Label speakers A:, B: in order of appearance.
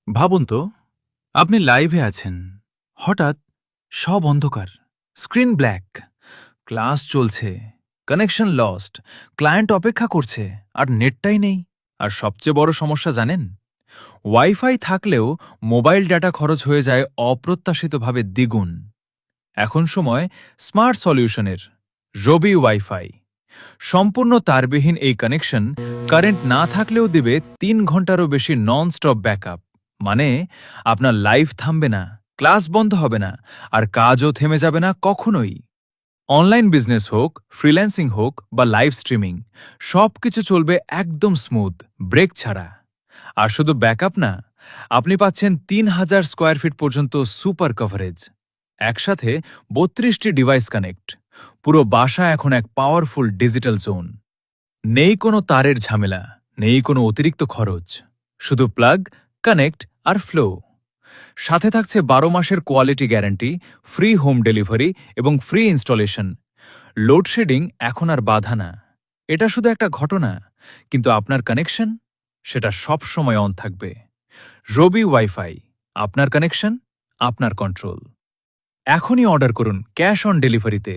A: ভাবুন তো, আপনি লাইভে আছেন, হঠাৎ সব অন্ধকার, স্ক্রিন ব্ল্যাক, ক্লাস চলছে, কানেকশন লস্ট, ক্লায়েন্ট অপেক্ষা করছে আর নেটটাই নেই। আর সবচেয়ে বড় সমস্যা জানেন, ওয়াইফাই থাকলেও মোবাইল ডাটা খরচ হয়ে যায় অপ্রত্যাশিতভাবে দ্বিগুণ। এখন সময় স্মার্ট সলিউশনের, রবি ওয়াইফাই। সম্পূর্ণ তারবিহীন এই কানেকশন কারেন্ট না থাকলেও দেবে 3 ঘন্টারও বেশি নন স্টপ ব্যাকআপ। মানে আপনার লাইফ থামবে না, ক্লাস বন্ধ হবে না, আর কাজও থেমে যাবে না কখনোই। অনলাইন বিজনেস হোক, ফ্রিল্যান্সিং হোক বা লাইভ স্ট্রিমিং, সবকিছু চলবে একদম স্মুথ, ব্রেক ছাড়া। আর শুধু ব্যাকআপ না, আপনি পাচ্ছেন 3000 স্কোয়ার ফিট পর্যন্ত সুপার কভারেজ। একসাথে 32টি ডিভাইস কানেক্ট। পুরো বাসা এখন এক পাওয়ারফুল ডিজিটাল জোন। নেই কোনো তারের ঝামেলা, নেই কোনো অতিরিক্ত খরচ, শুধু প্লাগ, কানেক্ট আর ফ্লো। সাথে থাকছে 12 মাসের quality guarantee, free home delivery এবং ফ্রি ইনস্টলেশন। লোডশেডিং এখন আর বাধা না। এটা শুধু একটা ঘটনা, কিন্তু আপনার কানেকশন, সেটা সবসময় অন থাকবে। রবি ওয়াইফাই, আপনার কানেকশন, আপনার কন্ট্রোল। এখনই অর্ডার করুন ক্যাশ অন ডেলিভারিতে।